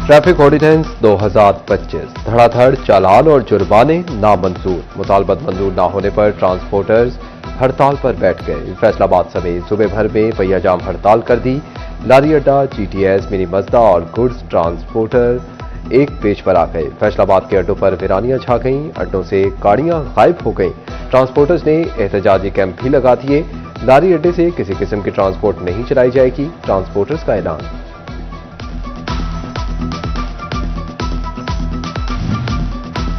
Traffic ordinance 2025 धड़ाधड़ चालान और जुर्माने नामंजूर। मुतालबत मंजूर न होने पर ट्रांसपोर्टर्स हड़ताल पर बैठ गए। फैसलाबाद समेत सूबे भर में पहिया जाम हड़ताल कर दी। लारी अड्डा, जीटीएस, मिनी मजदा और गुड्स ट्रांसपोर्टर एक पेज पर आ गए। फैसलाबाद के अड्डों पर वीरानियां छा गईं, अड्डों से गाड़ियां गायब हो गईं। ट्रांसपोर्टर्स ने एहतजाजी कैंप भी लगा दिए। लारी अड्डे से किसी किस्म की ट्रांसपोर्ट नहीं चलाई जाएगी, ट्रांसपोर्टर्स का ऐलान।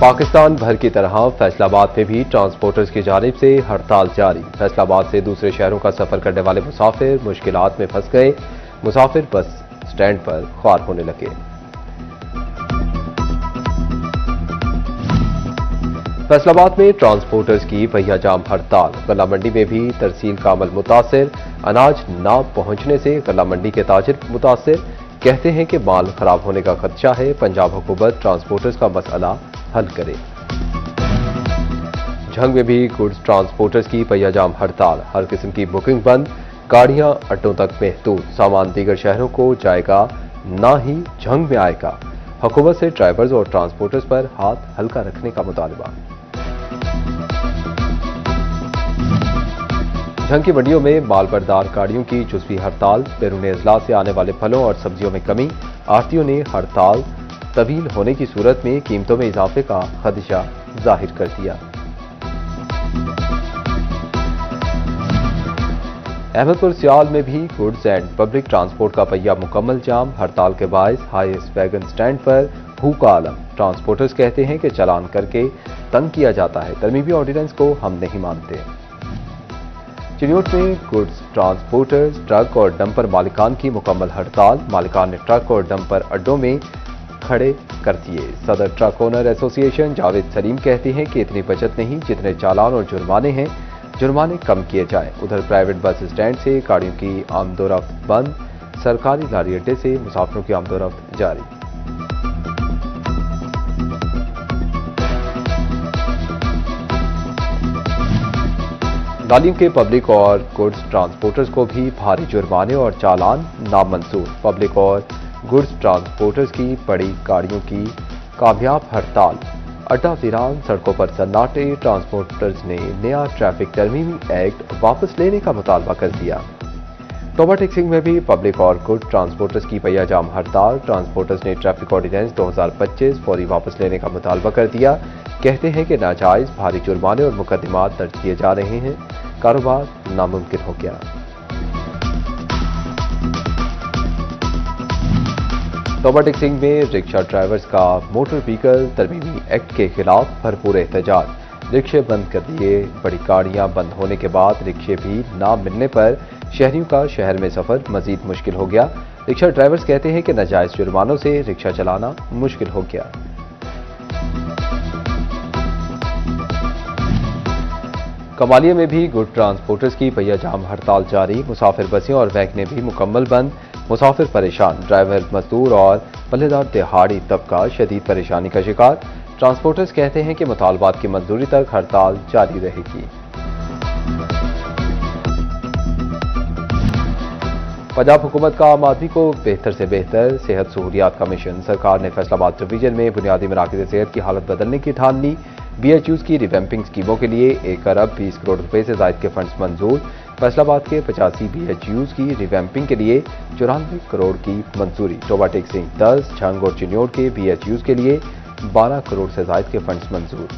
पाकिस्तान भर की तरह फैसलाबाद में भी ट्रांसपोर्टर्स की जानिब से हड़ताल जारी। फैसलाबाद से दूसरे शहरों का सफर करने वाले मुसाफिर मुश्किलात में फंस गए। मुसाफिर बस स्टैंड पर ख्वार होने लगे। फैसलाबाद में ट्रांसपोर्टर्स की पहिया जाम हड़ताल। गल्ला मंडी में भी तरसील का अमल मुतासिर। अनाज न पहुंचने से गल्ला मंडी के ताजिर मुतासिर। कहते हैं कि माल खराब होने का खदशा है। पंजाब हुकूमत ट्रांसपोर्टर्स का मसला हल करे। झंग में भी गुड्स ट्रांसपोर्टर्स की पहिया जाम हड़ताल। हर किस्म की बुकिंग बंद, गाड़ियां अड्डों तक महदूद। सामान दीगर शहरों को जाएगा, ना ही झंग में आएगा। हुकूमत से ड्राइवर्स और ट्रांसपोर्टर्स पर हाथ हल्का रखने का मुतालबा। झंग की मंडियों में मालबरदार गाड़ियों की जुज़वी हड़ताल। बैरून अजला से आने वाले फलों और सब्जियों में कमी। आढ़तियों ने हड़ताल तवील होने की सूरत में कीमतों में इजाफे का खदशा जाहिर कर दिया। अहमदपुर सियाल में भी गुड्स एंड पब्लिक ट्रांसपोर्ट का पहिया मुकम्मल जाम। हड़ताल के बायस हाईएस्ट वैगन स्टैंड पर भूखा आलम। ट्रांसपोर्टर्स कहते हैं कि चालान करके तंग किया जाता है, तरमीमी ऑर्डिनेंस को हम नहीं मानते। चिन्योट में गुड्स ट्रांसपोर्टर्स, ट्रक और डंपर मालिकान की मुकम्मल हड़ताल। मालिकान ने ट्रक और डंपर अड्डों में खड़े कर दिए। सदर truck owner association Javed Salim कहते हैं कि इतनी बचत नहीं जितने चालान और जुर्माने हैं, जुर्माने कम किए जाए। उधर प्राइवेट बस स्टैंड से गाड़ियों की आमदोरफ्त बंद। सरकारी लारी अड्डे से मुसाफिरों की आमदोरफ्त जारी। नालियों के पब्लिक और गुड्स ट्रांसपोर्टर्स को भी भारी जुर्माने और चालान नामंजूर। पब्लिक और गुड्स ट्रांसपोर्टर्स की बड़ी गाड़ियों की कामयाब हड़ताल। अड्डा वीरान, सड़कों पर सन्नाटे। ट्रांसपोर्टर्स ने नया ट्रैफिक तरमीमी एक्ट वापस लेने का मुतालबा कर दिया। टोबा टेक्सिंग में भी पब्लिक और गुड्स ट्रांसपोर्टर्स की पहिया जाम हड़ताल। ट्रांसपोर्टर्स ने ट्रैफिक ऑर्डिनेंस 2025 फौरी वापस लेने का मुतालबा कर दिया। कहते हैं कि नाजायज भारी जुर्माने और मुकदमात दर्ज किए जा रहे हैं, कारोबार नामुमकिन हो गया। टोबा टेक्सिंग में रिक्शा ड्राइवर्स का मोटर व्हीकल तरमीमी एक्ट के खिलाफ भरपूर एहतजाज। रिक्शे बंद कर दिए। बड़ी गाड़ियां बंद होने के बाद रिक्शे भी ना मिलने पर शहरियों का शहर में सफर मजीद मुश्किल हो गया। रिक्शा ड्राइवर्स कहते हैं कि नाजायज जुर्मानों से रिक्शा चलाना मुश्किल हो गया। कमालिया में भी गुड ट्रांसपोर्टर्स की पहिया जाम हड़ताल जारी। मुसाफिर बसें और वैगनें भी मुकम्मल बंद। मुसाफिर परेशान। ड्राइवर, मजदूर और पल्लेदार दिहाड़ी तबका शदीद परेशानी का शिकार। ट्रांसपोर्टर्स कहते हैं कि मुतालबात की मंजूरी तक हड़ताल जारी रहेगी। पंजाब हुकूमत का आम आदमी को बेहतर से बेहतर सेहत सहूलियात का मिशन। सरकार ने फैसलाबाद डिवीजन में बुनियादी मराकज़ सेहत की हालत बदलने की ठान ली। BHUs की रिवैम्पिंग स्कीमों के लिए 1 अरब 20 करोड़ रुपए से ज़ायद के फंड्स मंजूर। फैसलाबाद के 85 BHUs की रिवैम्पिंग के लिए 94 करोड़ की मंजूरी। टोबा टेक्सिंग 10, झंग और चिन्योट के BHUs के लिए 12 करोड़ से ज़ायद के फंड्स मंजूर।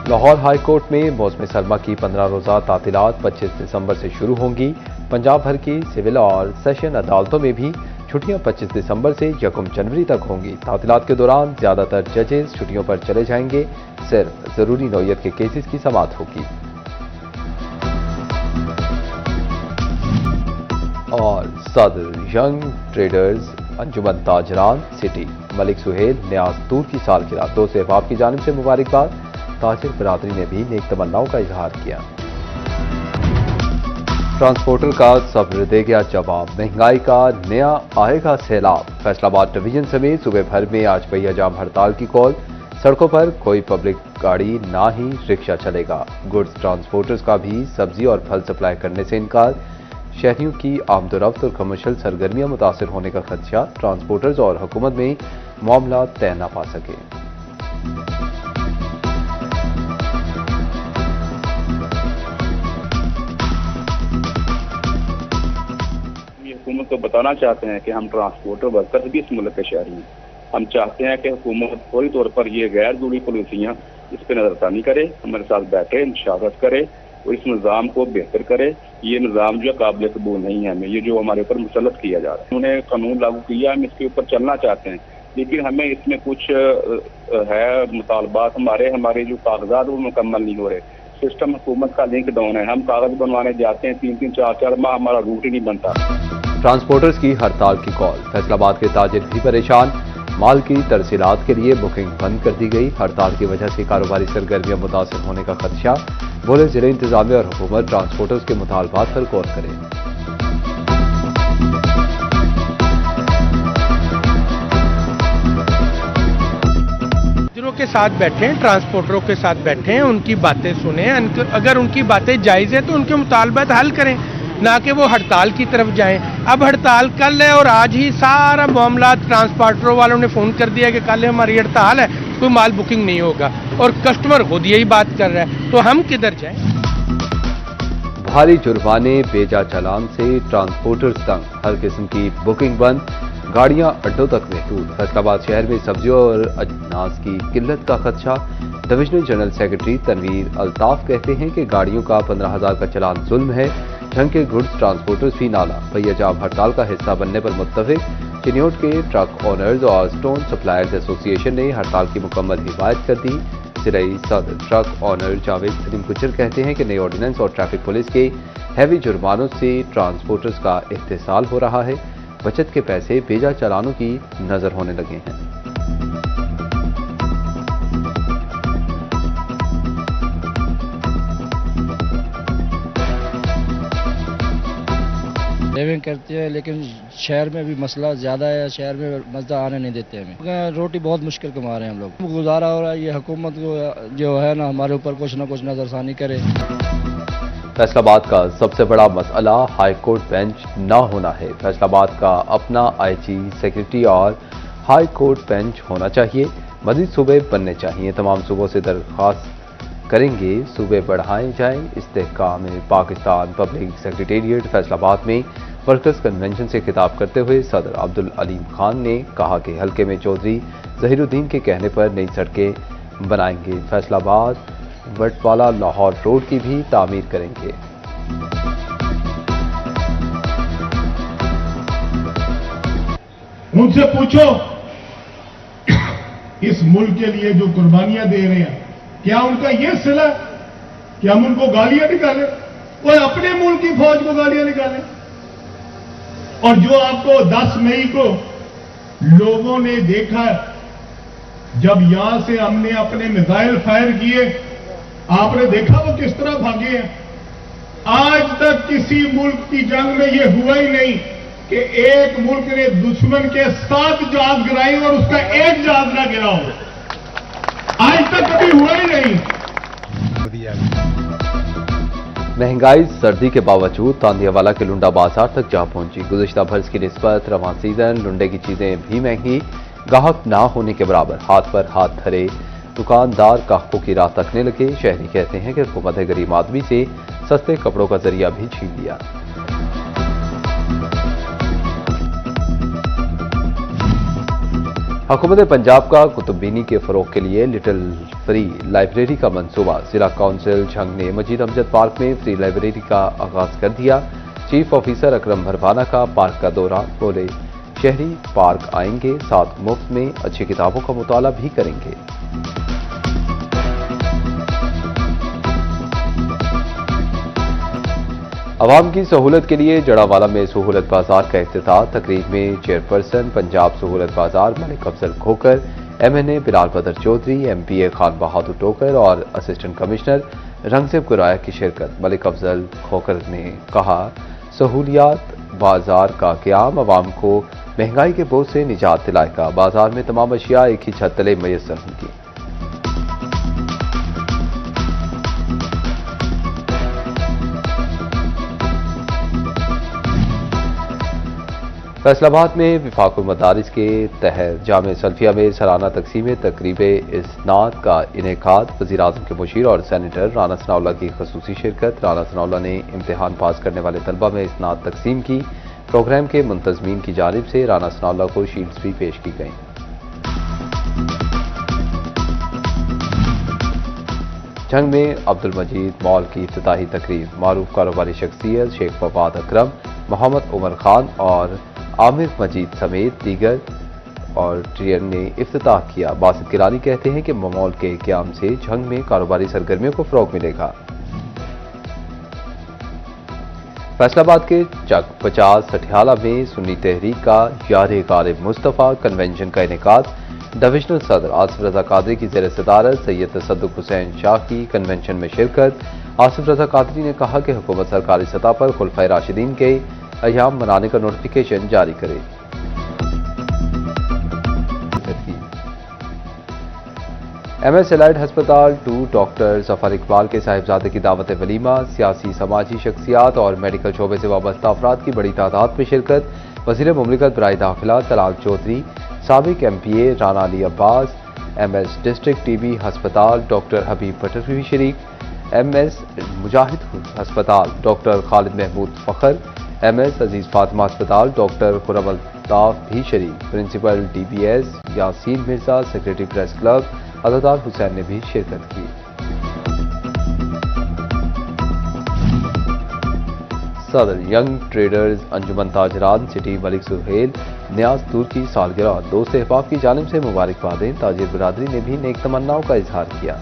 लाहौर हाई कोर्ट में मौसम सरमा की 15 रोज़ा तातीलात 25 दिसंबर से शुरू होंगी। पंजाब भर की सिविल और सेशन अदालतों में भी छुट्टियां 25 दिसंबर से 1 जनवरी तक होंगी। तातीलात के दौरान ज्यादातर जजेस छुट्टियों पर चले जाएंगे। सिर्फ जरूरी नौयत के केसेस की समाअत होगी। और सदर young traders Anjuman Tajiran city Malik Suhail न्याज तूर की सालगिरह। दोस्त अहबाब की जानिब से मुबारकबाद। ताजिर बरादरी ने भी नेक तमन्नाओं का इजहार किया। ट्रांसपोर्टर का सब्र दे गया जवाब। महंगाई का नया आएगा सैलाब। फैसलाबाद डिवीजन समेत सूबे भर में आज पहिया जाम हड़ताल की कॉल। सड़कों पर कोई पब्लिक गाड़ी ना ही रिक्शा चलेगा। गुड्स ट्रांसपोर्टर्स का भी सब्जी और फल सप्लाई करने से इनकार। शहरियों की आमदोरफ्त और कमर्शियल सरगर्मियां मुतासिर होने का खदशा। ट्रांसपोर्टर्स और हुकूमत में मामला तय न पा सके। हुकूमत को बताना चाहते हैं कि हम ट्रांसपोर्टर वर्कर्स भी इस मुल्क के शहरी हैं। हम चाहते हैं कि हुकूमत फौरी तौर पर ये गैर ज़रूरी पॉलिसियाँ इस पर नजरसानी करे, हमारे साथ बैठे, मुशावरत करे और इस निज़ाम को बेहतर करे। ये निज़ाम जो काबिल कबूल नहीं है, हमें ये जो हमारे ऊपर मुसल्लत किया जा रहा है। उन्होंने कानून लागू किया, हम इसके ऊपर चलना चाहते हैं, लेकिन हमें इसमें कुछ है मुतालबात हमारे जो कागजात वो मुकम्मल नहीं हो रहे। सिस्टम हुकूमत का लिंक डाउन है। हम कागज बनवाने जाते हैं 3-3, 4-4 माह, हमारा रूट ही नहीं बनता। ट्रांसपोर्टर्स की हड़ताल की कॉल। फैसलाबाद के ताजिर भी परेशान। माल की तरसीलात के लिए बुकिंग बंद कर दी गई। हड़ताल की वजह से कारोबारी सरगर्मियां मुतासिर होने का खदशा। बोले जिले इंतजामिया और हुकूमत ट्रांसपोर्टर्स के मुतालबात पर गौर करें। के साथ बैठें, ट्रांसपोर्टरों के साथ बैठें, उनकी बातें सुनें। अगर उनकी बातें जायज़ है तो उनके मुतालबात हल करें, ना कि वो हड़ताल की तरफ जाएं। अब हड़ताल कल है और आज ही सारा मामला ट्रांसपोर्टरों वालों ने फ़ोन कर दिया कि कल हमारी हड़ताल है, कोई माल बुकिंग नहीं होगा, और कस्टमर खुद यही बात कर रहा है, तो हम किधर जाएं? भारी जुर्माने, बेजा चालान से ट्रांसपोर्टर्स तंग। हर किस्म की बुकिंग बंद, गाड़ियां अड्डों तक महदूद। फैसलाबाद शहर में सब्जियों और अजनास की किल्लत का खदशा। Divisional general secretary Tanveer Altaf कहते हैं कि गाड़ियों का 15,000 का चालान जुल्म है। ढंग के गुड्स ट्रांसपोर्टर्स भी नाला भैया जाब हड़ताल का हिस्सा बनने पर मुत्तफिक। चिन्योट के ट्रक ऑनर्स और स्टोन सप्लायर्स एसोसिएशन ने हड़ताल की मुकम्मल हिमायत कर दी। जिलाई सदर ट्रक ऑनर जावेद सलीम गुजर कहते हैं कि नए ऑर्डिनेंस और ट्रैफिक पुलिस के हैवी जुर्मानों से ट्रांसपोर्टर्स का इस्तेसाल हो रहा है। बचत के पैसे बेजा चालानों की नजर होने लगे हैं। ड्राइविंग करते हैं, लेकिन शहर में भी मसला ज़्यादा है। शहर में मज़ा आने नहीं देते हमें। रोटी बहुत मुश्किल कमा रहे हैं हम लोग। गुजारा हो रहा है। ये हुकूमत को जो है ना, हमारे ऊपर कुछ ना कुछ नजरसानी करे। फैसलाबाद का सबसे बड़ा मसला हाई कोर्ट बेंच न होना है। फैसलाबाद का अपना आईजी, सेक्रेटरी और हाई कोर्ट बेंच होना चाहिए। मजीद सूबे बनने चाहिए। तमाम सूबों से दरख्वास्त करेंगे सूबे बढ़ाए जाएं। इस्तेहकाम पाकिस्तान पब्लिक सेक्रेटेरिएट फैसलाबाद में वर्कर्स कन्वेंशन से खिताब करते हुए सदर अब्दुल अलीम खान ने कहा कि हल्के में चौधरी जहीरुद्दीन के कहने पर नई सड़कें बनाएंगे। फैसलाबाद वटवाला लाहौर रोड की भी तामीर करेंगे। उनसे पूछो इस मुल्क के लिए जो कुर्बानियां दे रहे हैं, क्या उनका ये सिला कि हम उनको गालियां निकालें? वो अपने मुल्क की फौज को गालियां निकालें। और जो आपको 10 मई को लोगों ने देखा, जब यहां से हमने अपने मिसाइल फायर किए, आपने देखा वो किस तरह भागे हैं। आज तक किसी मुल्क की जंग में ये हुआ ही नहीं कि एक मुल्क ने दुश्मन के 7 जहाज गिराई और उसका एक जहाज ना गिरा हो। आज तक कभी हुआ ही नहीं। महंगाई सर्दी के बावजूद तांदियावाला के लुंडा बाजार तक जा पहुंची। गुज़िश्ता बरस की निस्बत रवां सीजन लुंडे की चीजें भी महंगी। गाहक ना होने के बराबर हाथ पर हाथ धरे दुकानदार गाहकों की राह तकने लगे। शहरी कहते हैं कि हुकूमत गरीब आदमी से सस्ते कपड़ों का जरिया भी छीन लिया। हुकूमत पंजाब का कुतुबीनी के फरोग के लिए लिटिल फ्री लाइब्रेरी का मंसूबा। जिला काउंसिल झंग ने मजीद अमजद पार्क में फ्री लाइब्रेरी का आगाज कर दिया। चीफ ऑफिसर अकरम भरवाना का पार्क का दौरा। बोले शहरी पार्क आएंगे, साथ मुफ्त में अच्छी किताबों का मुताला भी करेंगे। अवाम की सहूलत के लिए जड़ावाला में सहूलत बाजार का इफ्तिताह। तकरीब में चेयरपर्सन पंजाब सहूलत बाजार मलिक अफजल खोकर, MNA बिलाल बदर चौधरी, MPA खान बहादुर टोकर और असिस्टेंट कमिश्नर रंगसेब गुराया की शिरकत। मलिक अफजल खोकर ने कहा सहूलियात बाजार का क़याम अवाम को महंगाई के बोझ से निजात दिलाएगा। बाजार में तमाम अशिया एक ही छत तले मैसर होंगी। फैसला आबाद में विफाकुल मदारिस के तहत जामे सल्फिया में सालाना तकसीम तकरीब इस्नाद का इनेकाद। वज़ीर-ए-आज़म के मुशीर और सेनेटर राना सनाउल्लाह की खसूसी शिरकत। राना सनाउल्लाह ने इम्तिहान पास करने वाले तलबा में इस्नाद तकसीम की। प्रोग्राम के मुंतज़मीन की जानिब से राना सनाउल्लाह को शील्ड्स भी पेश की गईं। झंग में अब्दुल मजीद मॉल की इफ्तिताही तकरीब। मारूफ कारोबारी शख्सियत शेख फवाद अकरम, मोहम्मद उमर खान और आमिर मजीद समेत दीगर और ट्रियन ने इफ्तिताह किया। बासित गिलानी कहते हैं कि मॉल के क़याम से झंग में कारोबारी सरगर्मियों को फ़रोग़ मिलेगा। फैसलाबाद के चक 50 सठियाला में सुन्नी तहरीक का यार गालिब मुस्तफ़ा कन्वेंशन का इनेकाद। डिविजनल सदर आसिफ रजा कादरी की ज़ेर सदारत सैयद तसद्दुक़ हुसैन शाह की कन्वेंशन में शिरकत। आसिफ रजा कादरी ने कहा कि हुकूमत सरकारी सतह पर खुलफाए राशिदीन के अय्याम मनाने का नोटिफिकेशन जारी करे। MS एलाइड हस्पताल 2 डॉक्टर ज़फ़र इकबाल के साहिबजादे की दावत वलीमा। सियासी समाजी शख्सियात और मेडिकल शोबे से वाबस्ता अफराद की बड़ी तादाद में शिरकत। वज़ीर मुमलिकत बराए दाखिला तलाल चौधरी, साबिक MPA Rana Ali Abbas, MS district TB हस्पताल डॉक्टर हबीब भट्टर भी शरीक। MS मुजाहिद हस्पताल डॉक्टर खालिद महमूद फ़खर, MS अजीज़ फातिमा अस्पताल डॉक्टर खुरम अल्ताफ़ भी शरीक। Principal DBS Yasin Mirza, secretary press club Azadar Hussain ने भी शिरकत की। सदर young traders Anjuman Tajiran city Malik Suhail Niaz दूर की सालगिरह दोस्त अहबाब की जानिब से मुबारकबादें। ताजिर बिरादरी ने भी नेक तमन्नाओं का इजहार किया।